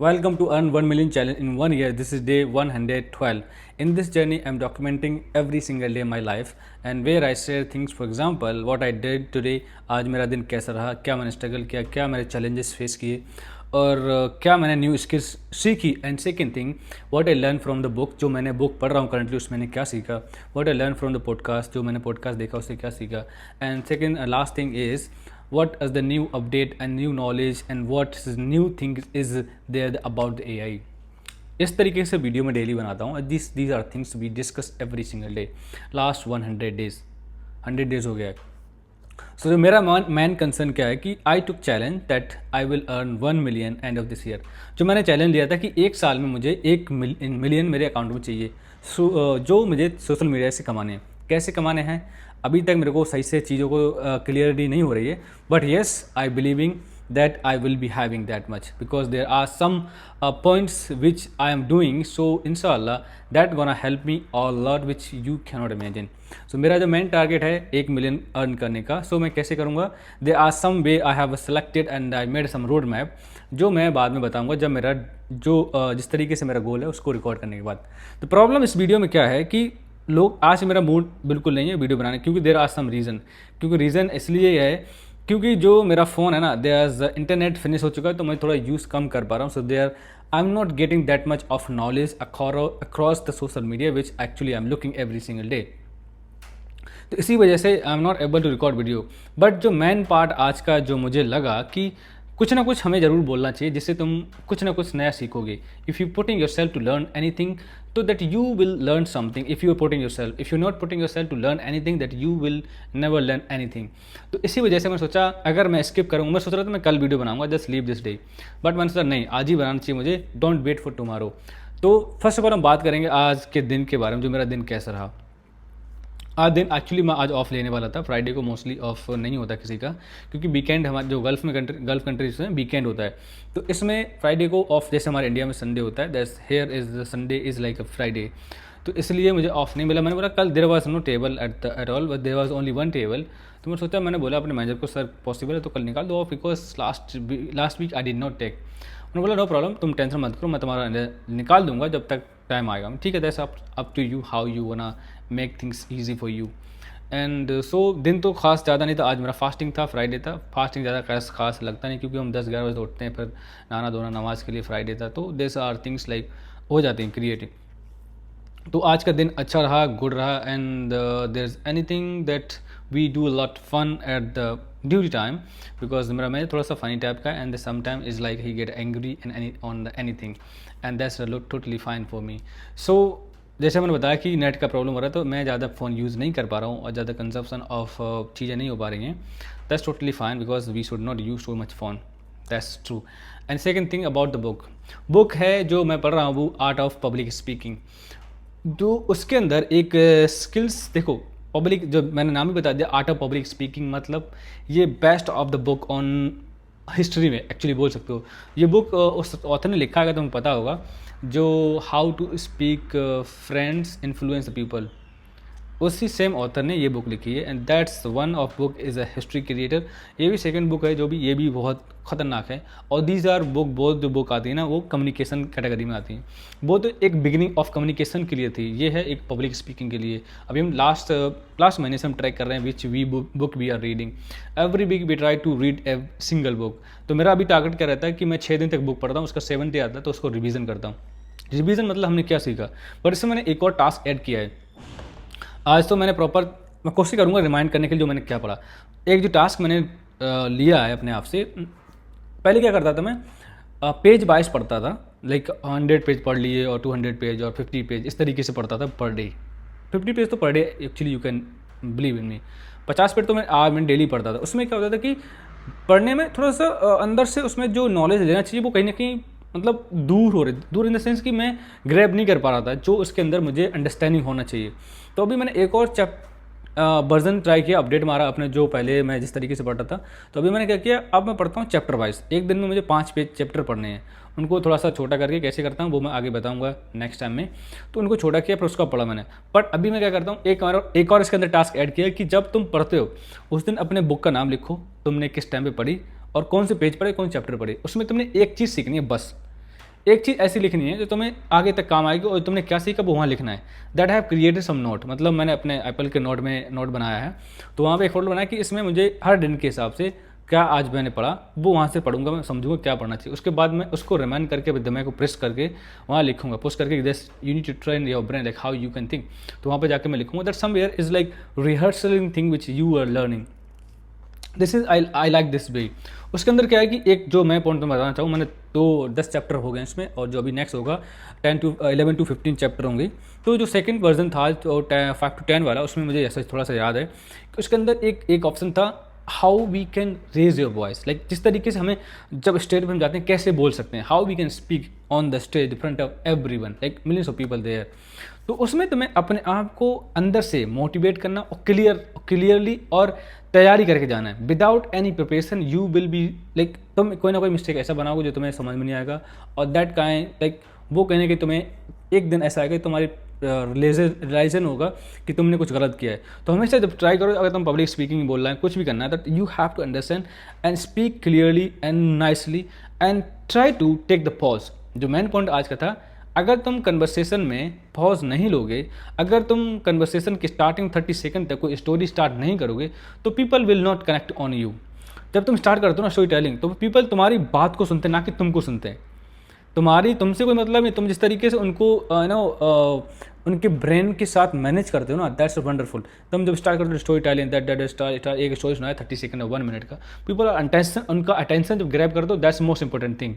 Welcome to Earn 1 Million Challenge in 1 year. This is day 112. In this journey, I'm documenting every single day of my life and where I share things, for example, what I did today. आज मेरा दिन कैसा रहा, क्या मैंने struggle किया, क्या मैंने चैलेंजेस फेस किए और क्या मैंने न्यू स्किल्स सीखी. And second thing, what I learn from the book. जो मैंने बुक पढ़ रहा हूँ करंटली उसमें मैंने क्या सीखा. What I learn from the podcast. जो मैंने पॉडकास्ट देखा उससे क्या सीखा. And second last thing is what is the new update and new knowledge and what is new thing is there about the AI. इस तरीके से वीडियो में डेली बनाता हूँ. these are things we discuss every single day. Last 100 days 100 days हो गया है. सो जो मेरा मैन कंसर्न क्या है कि I took challenge that I will earn 1 million end of this year. जो मैंने चैलेंज लिया था कि एक साल में मुझे 1 मिलियन मेरे अकाउंट में चाहिए. जो मुझे सोशल मीडिया से कमाने हैं. कैसे कमाने हैं अभी तक मेरे को सही से चीज़ों को क्लियरिटी नहीं हो रही है. But yes, I believing that I will be having that much because there are some points which I am doing, so inshallah that gonna help me a lot which you cannot imagine. So मेरा जो main target है 1 million earn करने का. सो मैं कैसे करूँगा. there are some way I have selected and I made some road map जो मैं बाद में बताऊँगा जब मेरा जो जिस तरीके से मेरा गोल है उसको रिकॉर्ड करने के बाद. तो प्रॉब्लम इस वीडियो में क्या है कि लोग आज मेरा मूड बिल्कुल नहीं है वीडियो बनाने क्योंकि देर आर सम रीज़न. क्योंकि रीज़न इसलिए है क्योंकि जो मेरा फ़ोन है ना देयर इंटरनेट फिनिश हो चुका है तो मैं थोड़ा यूज़ कम कर पा रहा हूँ. So there I am not getting that much of knowledge across the social media which actually I am looking every single day. तो इसी वजह से I am not able to record video. But जो main part आज का जो मुझे लगा कि कुछ ना कुछ हमें ज़रूर बोलना चाहिए जिससे तुम कुछ ना कुछ नया सीखोगे. If you putting yourself to learn anything तो that you will learn something. If you are putting yourself, if you not putting yourself to learn anything that you will never learn anything. तो इसी वजह से मैं सोचा अगर मैं skip करूँगा. मैं सोच रहा था मैं कल वीडियो बनाऊंगा, just leave this day. But मैंने सोचा नहीं, आज ही बनाना चाहिए मुझे. Don't wait for tomorrow. तो फर्स्ट ऑफ ऑल हम बात करेंगे आज के दिन के बारे में, जो मेरा दिन कैसा रहा. आज दिन एक्चुअली मैं आज ऑफ लेने वाला था. फ्राइडे को मोस्टली ऑफ नहीं होता किसी का क्योंकि वीकेंड हमारे जो गल्फ कंट्रीज में वीकेंड होता है. तो इसमें फ्राइडे को ऑफ जैसे हमारे इंडिया में संडे होता है, that's here is the Sunday is like a Friday. तो इसलिए मुझे ऑफ नहीं मिला. मैंने बोला कल there was no table at all but there was only one table. तो मैंने सोचा, मैंने बोला अपने मैनेजर को सर पॉसिबल है तो कल निकाल दो off because last week I did not take. उन्होंने बोला नो प्रॉब्लम, तुम टेंशन मत करो, मैं तुम्हारा निकाल दूंगा जब तक टाइम आएगा. ठीक है, that's up to you how you wanna make things easy for you. And so दिन तो खास ज़्यादा नहीं था. आज मेरा फास्टिंग था, फ्राइडे था. फास्टिंग ज़्यादा खास लगता नहीं क्योंकि हम 10-11 बजे उठते हैं, फिर नहाना धोना नमाज के लिए. फ्राइडे था तो दिस आर थिंग्स लाइक हो जाते हैं क्रिएटिव. तो आज का दिन अच्छा रहा, गुड रहा. And there is anything that we do lot fun at the duty time because मेरा मैं थोड़ा सा फनी टाइप का. And some time is like he get angry and on anything and that's totally fine for me. So जैसे मैंने बताया कि net का प्रॉब्लम हो रहा है तो मैं ज़्यादा फ़ोन यूज़ नहीं कर पा रहा हूँ और ज़्यादा कंजप्शन ऑफ चीज़ें नहीं हो पा रही हैं. That's totally fine because we should not use so much phone. That's true. And second thing about the book है जो मैं पढ़ रहा हूँ वो आर्ट ऑफ पब्लिक स्पीकिंग. जो उसके अंदर एक स्किल्स देखो, पब्लिक जो मैंने नाम ही बता दिया आर्ट ऑफ पब्लिक स्पीकिंग, मतलब ये best of the book on history में एक्चुअली बोल सकते हो. ये बुक उस ऑथर ने लिखा है, तुम्हें पता होगा, जो how to speak friends influence the people. उसी सेम ऑथर ने ये बुक लिखी है. And that's one of book is a history creator. ये भी सेकंड बुक है जो भी ये भी बहुत ख़तरनाक है. और दीज आर बुक, बहुत जो बुक आती है ना वो कम्युनिकेशन कैटेगरी में आती हैं. वो तो एक बिगिनिंग ऑफ कम्युनिकेशन के लिए थी, ये है एक पब्लिक स्पीकिंग के लिए. अभी हम लास्ट महीने से हम ट्रैक कर रहे हैं which we book we are reading. Every week we try to read a single book. तो मेरा अभी टारगेट क्या रहता है कि मैं 6 दिन तक बुक पढ़ता हूँ, उसका 7th डे आता है तो उसको रिवीजन करता हूँ. रिवीजन मतलब हमने क्या सीखा. बट इसमें मैंने एक और टास्क ऐड किया है. आज तो मैंने प्रॉपर मैं कोशिश करूँगा रिमाइंड करने के लिए जो मैंने क्या पढ़ा. एक जो टास्क मैंने लिया है अपने आप से, पहले क्या करता था मैं पेज वाइज पढ़ता था. लाइक 100 पेज पढ़ लिए और 200 पेज और 50 पेज इस तरीके से पढ़ता था पर डे. 50 पेज तो per day actually you can believe in me. 50 page तो मैं डेली पढ़ता था. उसमें क्या होता था कि पढ़ने में थोड़ा सा अंदर से उसमें जो नॉलेज लेना चाहिए वो कहीं ना कहीं मतलब दूर इन द सेंस कि मैं ग्रैब नहीं कर पा रहा था जो उसके अंदर मुझे अंडरस्टैंडिंग होना चाहिए. तो अभी मैंने एक और वर्जन ट्राई किया, अपडेट मारा अपने जो पहले मैं जिस तरीके से पढ़ता था. तो अभी मैंने क्या किया, अब मैं पढ़ता हूँ चैप्टर वाइज. एक दिन में मुझे 5 पेज चैप्टर पढ़ने हैं. उनको थोड़ा सा छोटा करके कैसे करता हूँ वो मैं आगे बताऊँगा नेक्स्ट टाइम में. तो उनको छोटा किया फिर उसका पढ़ा मैंने. बट अभी मैं क्या करता हूँ, एक और इसके अंदर टास्क ऐड किया कि जब तुम पढ़ते हो उस दिन अपने बुक का नाम लिखो, तुमने किस टाइम पर पढ़ी और कौन से पेज पढ़े, कौन से चैप्टर पढ़े. उसमें तुमने एक चीज़ सीखनी है बस. एक चीज़ ऐसी लिखनी है जो तुम्हें आगे तक काम आएगी और तुमने क्या सीखा वो वहाँ लिखना है। That have created some note, मतलब मैंने अपने एप्पल के नोट में नोट बनाया है, तो वहाँ पे एक फोल्डर बनाया कि इसमें मुझे हर दिन के हिसाब से क्या आज मैंने पढ़ा वो वहाँ से पढ़ूंगा, मैं समझूंगा क्या पढ़ना चाहिए। उसके बाद मैं उसको रिमाइंड करके अपने दिमाग को प्रेस करके वहाँ लिखूंगा, पोस्ट करके this you need to train your brain like how you can think. तो वहाँ पे जाके मैं लिखूंगा that somewhere is like rehearsing thing which you are learning. This is I like this way. उसके अंदर क्या है कि एक जो मैं पॉइंट तुम्हें बताना चाहूँ, मैंने 10 चैप्टर हो गए इसमें, और जो अभी नेक्स्ट होगा 11 to 15 चैप्टर होंगे। तो जो सेकंड वर्जन था तो 5 to 10 वाला, उसमें मुझे ऐसा थोड़ा सा याद है कि उसके अंदर एक ऑप्शन था how we can raise your voice, like जिस तरीके से हमें जब स्टेज पर हम जाते हैं कैसे बोल सकते हैं, how we can speak on the stage front of everyone like millions of people there. तो उसमें तुम्हें अपने आप को अंदर से मोटिवेट करना और क्लियरली और तैयारी करके जाना है। Without any preparation you will be like, तुम कोई ना कोई मिस्टेक ऐसा बनाओगे जो तुम्हें समझ में नहीं आएगा, और दैट काइंड लाइक वो कहने कि तुम्हें एक दिन ऐसा आएगा कि तुम्हारी रियलाइजन होगा कि तुमने कुछ गलत किया है। तो हमेशा जब ट्राई करो, अगर तुम पब्लिक स्पीकिंग बोल रहे हैं, कुछ भी करना है, that you have to understand and speak clearly and nicely and try to take the pause. जो मेन पॉइंट आज का था, अगर तुम कन्वर्सेशन में पॉज नहीं लोगे, अगर तुम कन्वर्सेशन की स्टार्टिंग 30 सेकंड तक कोई स्टोरी स्टार्ट नहीं करोगे, तो people will not connect on you. जब तुम स्टार्ट करते हो ना स्टोरी टेलिंग, तो पीपल तुम्हारी बात को सुनते हैं, ना कि तुमको सुनते हैं। तुमसे कोई मतलब नहीं, तुम जिस तरीके से उनको उनके ब्रेन के साथ मैनेज करते हो ना, दैट्स वंडरफुल। तुम जब स्टार्ट करते हो स्टोरी टेलिंग, दैट एक स्टोरी सुनाया 30 सेकंड और 1 मिनट का, पीपल अटेंशन, उनका अटेंशन जब ग्रैब करते हो, दैट्स मोस्ट इंपॉर्टेंट थिंग।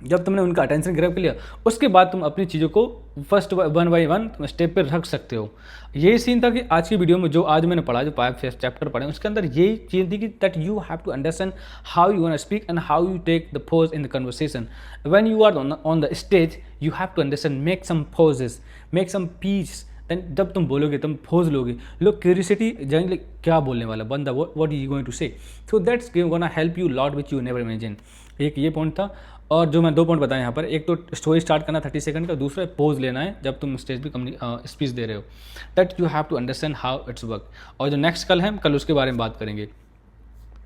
जब तुमने उनका अटेंशन ग्रैब कर लिया, उसके बाद तुम अपनी चीज़ों को फर्स्ट 1 by 1 स्टेप पे रख सकते हो। यही सीन था कि आज की वीडियो में जो आज मैंने पढ़ा, जो 5 चैप्टर पढ़े, उसके अंदर यही चीज़ थी कि that you have to understand how you want to speak and how you take the pause in the conversation. When you are on the stage you have to understand, make some pauses, make some peace. Then जब तुम बोलोगे, तुम pause लोगे, लोग curiosity जाएंगे क्या बोलने वाला बंदा, व्हाट इज गोइंग टू से। So that's gonna help you lot which you never imagine. एक ये पॉइंट था, और जो मैं 2 पॉइंट बताए यहाँ पर, एक तो स्टोरी स्टार्ट करना 30 सेकंड का, दूसरा पोज लेना है जब तुम स्टेज पे स्पीच दे रहे हो। That you have to understand how it's work. और जो नेक्स्ट कल है, कल उसके बारे में बात करेंगे,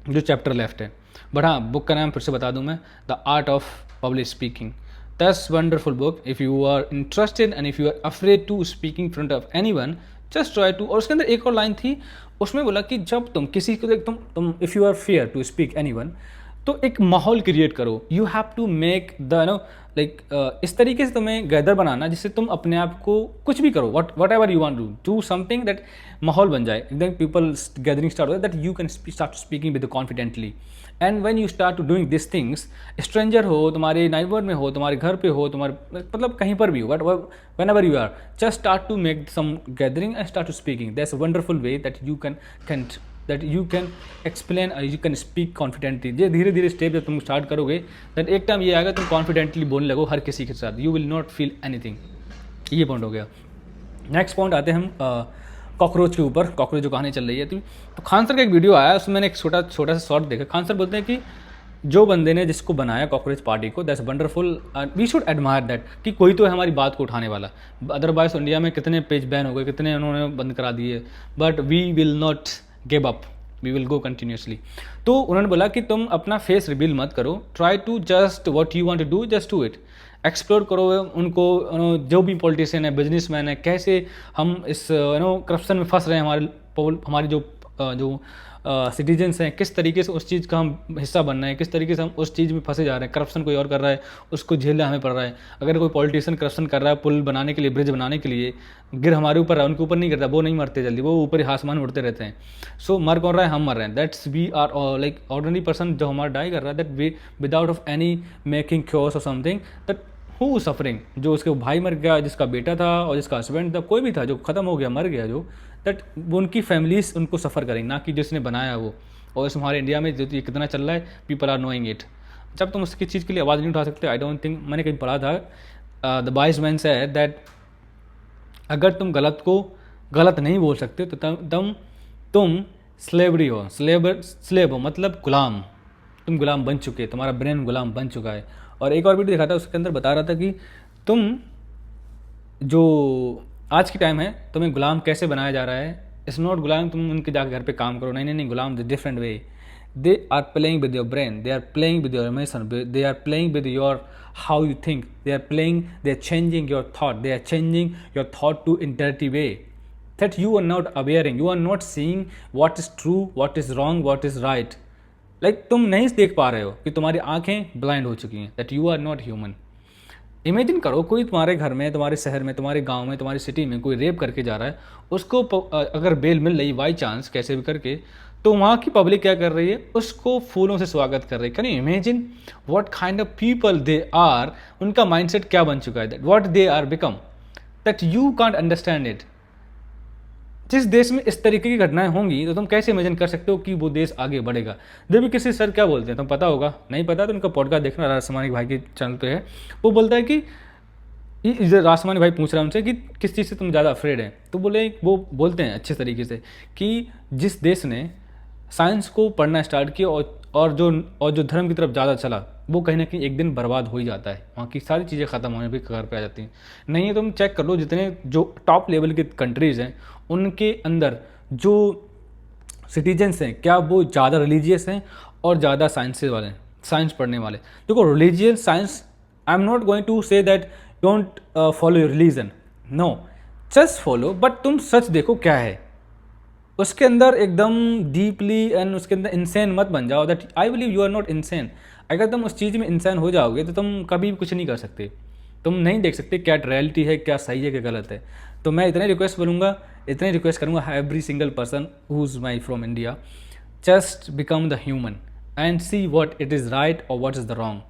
जो चैप्टर लेफ्ट है। बट हाँ, बुक का नाम फिर से बता दूँ मैं, the art of public speaking. That's wonderful book if you are interested and if you are afraid to speaking front of anyone, just try to. और उसके अंदर एक और लाइन थी, उसमें बोला कि जब तुम किसी को तुम if you are fear to speak anyone, तो एक माहौल क्रिएट करो। You have to make the like इस तरीके से तुम्हें गैदर बनाना जिससे तुम अपने आप को कुछ भी करो, whatever you want to do something, that माहौल बन जाए, देन पीपल गैदरिंग स्टार्ट हो that you can start speaking with confidently. And when you start to doing this things, stranger हो, तुम्हारे नाइबर में हो, तुम्हारे घर पे हो, तुम्हारे मतलब कहीं पर भी हो, but whenever you are, just start to make some gathering and start to speaking. That's a wonderful way that you can that you can explain, you can speak confidently. ये धीरे धीरे स्टेप जब तुम start करोगे, that एक time ये आएगा तुम कॉन्फिडेंटली बोलने लगो हर किसी के साथ, you will not feel anything. ये पॉइंट हो गया। नेक्स्ट पॉइंट आते हैं हम कॉकरोच के ऊपर, कॉकरोच जो कहानी चल रही है। तो खान सर का एक वीडियो आया, उसमें मैंने एक छोटा सा शॉर्ट देखा। खान सर बोलते हैं कि जो बंदे ने जिसको बनाया कॉकरोच पार्टी को, that's wonderful, we should admire that, कि कोई तो है हमारी बात को उठाने वाला। अदरवाइज इंडिया में कितने पेज बैन हो गए, कितने उन्होंने बंद करा दिए, but we will not give up, we will go continuously. तो उन्होंने बोला कि तुम अपना फेस रिवील मत करो, try to just what you want to do, just do it. Explore करो उनको, जो भी पॉलिटिशियन है, बिजनेसमैन है, कैसे हम इस करप्शन में फंस रहे हैं, हमारी जो सिटीजन्स हैं, किस तरीके से उस चीज़ का हम हिस्सा बन रहे हैं, किस तरीके से हम उस चीज़ में फंसे जा रहे हैं। करप्शन कोई और कर रहा है, उसको झेलना हमें पड़ रहा है। अगर कोई पॉलिटिशियन करप्शन कर रहा है पुल बनाने के लिए, ब्रिज बनाने के लिए, गिर हमारे ऊपर है, उनके ऊपर नहीं गिरता, वो नहीं मरते जल्दी, वो ऊपर ही आसमान उड़ते रहते हैं। सो मर कौन रहा है, हम मर रहे हैं। That's we are like ordinary person जो हमारा डाई कर रहा है, that we without of any making cures और समथिंग, दैट हु सफरिंग, जो उसके भाई मर गया, जिसका बेटा था और जिसका हस्बैंड था, कोई भी था जो ख़त्म हो गया, मर गया, जो दैट वो उनकी फैमिलीज उनको सफ़र करेंगे, ना कि जिसने बनाया वो। और इस हमारे इंडिया में जो ये कितना चल रहा है, पीपल आर नोइंग इट। जब तुम उसकी चीज़ के लिए आवाज़ नहीं उठा सकते, आई डोंट थिंक, मैंने कहीं पढ़ा था, the wise man said that अगर तुम गलत को गलत नहीं बोल सकते तो तुम स्लेवरी हो, स्लेव हो, मतलब गुलाम, तुम गुलाम बन चुके, तुम्हारा ब्रेन गुलाम बन चुका है। और एक और वीडियो देखा था, उसके अंदर बता रहा था कि तुम जो आज की टाइम है, तुम्हें गुलाम कैसे बनाया जा रहा है। इट्स नॉट गुलाम तुम उनके जाकर घर पे काम करो, नहीं, गुलाम the different way. They are playing with your brain, they are playing with your emotion, they are playing with your how you think. They are playing, they are changing your thought, they are changing your thought to in dirty way that you are not aware, you are not seeing what is true, what is wrong, what is right. Like तुम नहीं देख पा रहे हो कि तुम्हारी आंखें blind हो चुकी हैं, that you are not human. Imagine करो कोई तुम्हारे घर में, तुम्हारे शहर में, तुम्हारे गांव में, तुम्हारी सिटी में कोई रेप करके जा रहा है, उसको अगर बेल मिल रही बाई चांस कैसे भी करके, तो वहाँ की पब्लिक क्या कर रही है, उसको फूलों से स्वागत कर रही है. Can you imagine what kind of people they are, उनका माइंडसेट क्या बन चुका है, that what they are become, that you can't understand it. जिस देश में इस तरीके की घटनाएं होंगी तो तुम कैसे इमेजिन कर सकते हो कि वो देश आगे बढ़ेगा. जब भी किसी सर क्या बोलते हैं, तुम पता होगा, नहीं पता तो उनका पॉडकास्ट देखना, राजसमानी भाई के चैनल पे है. वो बोलता है कि राजसमानी भाई पूछ रहा है उनसे कि किस चीज़ से तुम ज़्यादा अफ्रेड हैं, तो वो बोलते हैं अच्छे तरीके से कि जिस देश ने साइंस को पढ़ना स्टार्ट किया और जो धर्म की तरफ ज़्यादा चला, वो कहीं ना कहीं एक दिन बर्बाद हो ही जाता है. वहाँ की सारी चीज़ें ख़त्म होने पे कगार पे आ जाती हैं. नहीं, तुम चेक कर लो, जितने जो टॉप लेवल के कंट्रीज़ हैं उनके अंदर जो सिटीजन्स हैं, क्या वो ज़्यादा रिलीजियस हैं और ज़्यादा साइंसेज वाले हैं, साइंस पढ़ने वाले. देखो, religion science, I am not going to say that don't follow your religion, no, just follow, but तुम सच देखो क्या है उसके अंदर एकदम डीपली, एंड उसके अंदर इंसान मत बन जाओ. That I believe you are not इंसान. अगर तुम उस चीज़ में इंसान हो जाओगे तो तुम कभी भी कुछ नहीं कर सकते, तुम नहीं देख सकते क्या रियलिटी है, क्या सही है, क्या गलत है. तो मैं इतने रिक्वेस्ट करूँगा every single person who is my from India, just become the human and see what it is right और व्हाट इज़ द रॉन्ग.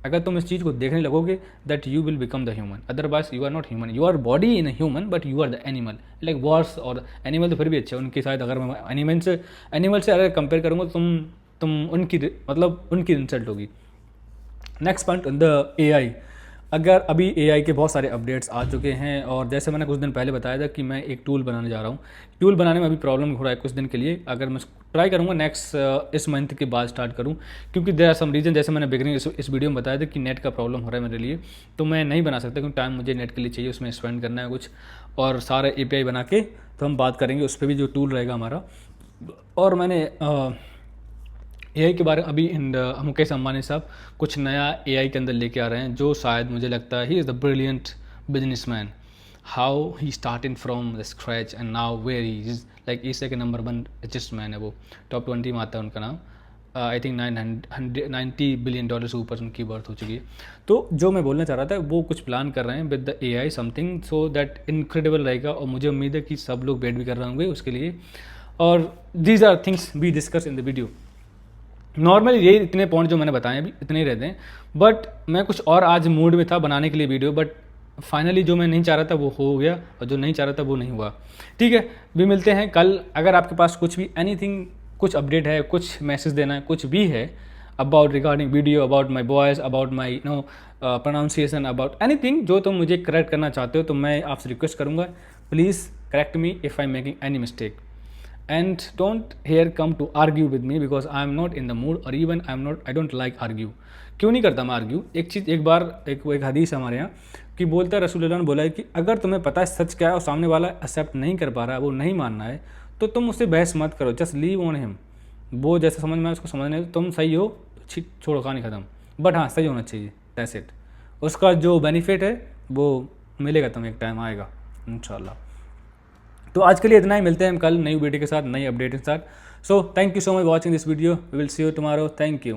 अगर तुम इस चीज़ को देखने लगोगे, that you will become the human. Otherwise you are not human, you are body in human but you are the animal. Like worse और animal तो फिर भी अच्छे, उनकी शायद अगर मैं एनिमल से अगर कंपेयर करूँगा तो तुम उनकी इंसल्ट होगी. Next point, the AI. अगर अभी AI के बहुत सारे अपडेट्स आ चुके हैं, और जैसे मैंने कुछ दिन पहले बताया था कि मैं एक टूल बनाने जा रहा हूँ. टूल बनाने में अभी प्रॉब्लम हो रहा है कुछ दिन के लिए. अगर मैं ट्राई करूँगा नेक्स्ट इस मंथ के बाद स्टार्ट करूँ, क्योंकि देयर आर सम रीजन, जैसे मैंने बिगनिंग इस वीडियो में बताया था कि नेट का प्रॉब्लम हो रहा है मेरे लिए, तो मैं नहीं बना सकता क्योंकि टाइम मुझे नेट के लिए चाहिए, उसमें स्पेंड करना है कुछ, और सारे API बना के तो हम बात करेंगे उस पर भी, जो टूल रहेगा हमारा. और मैंने AI के बारे में अभी मुकेश अंबानी साहब कुछ नया AI के अंदर लेके आ रहे हैं, जो शायद मुझे लगता है he is the brilliant businessman. How he starting from the scratch and now where he is, like Asia के नंबर 1 रिचेस्ट मैन है वो, टॉप 20 में आता है उनका नाम. आई थिंक $90 बिलियन से ऊपर उनकी बर्थ हो चुकी है. तो जो मैं बोलना चाह रहा था, वो कुछ प्लान कर रहे हैं with the AI something, so that incredible रहेगा, और मुझे उम्मीद है कि सब लोग वेट भी कर रहे होंगे उसके लिए. और these are things we discuss in the video. Normally ये इतने पॉइंट जो मैंने बताए अभी इतने ही रहते हैं, बट मैं कुछ और आज मूड में था बनाने के लिए वीडियो, बट फाइनली जो मैं नहीं चाह रहा था वो हो गया, और जो नहीं चाह रहा था वो नहीं हुआ. ठीक है, भी मिलते हैं कल. अगर आपके पास कुछ भी एनीथिंग, कुछ अपडेट है, कुछ मैसेज देना है, कुछ भी है about regarding video, about my voice, about my pronunciation, about anything जो तुम मुझे करेक्ट करना चाहते हो, तो मैं आपसे रिक्वेस्ट करूँगा, please correct me if I am making any mistake. And don't here come to argue with me because I am not in the mood, or even I don't like argue. क्यों नहीं करता मैं argue. एक हदीस है हमारे यहाँ कि बोलता है, रसूलुल्लाह ने बोला है कि अगर तुम्हें पता है सच क्या है और सामने वाला एक्सेप्ट नहीं कर पा रहा है, वो नहीं मानना है, तो तुम उससे बहस मत करो, जस्ट लीव ऑन हिम. वो जैसे समझ में आए उसको समझने, तुम सही हो, छोड़ो, कहानी ख़त्म. बट हाँ, सही होना चाहिए, दैट्स इट. उसका जो बेनिफिट है वो मिलेगा तुम्हें, एक टाइम आएगा इंशाल्लाह. तो आज के लिए इतना ही, मिलते हैं हम कल नई वीडियो के साथ, नई अपडेट के साथ. So thank you so much watching this video. We will see you tomorrow. Thank you.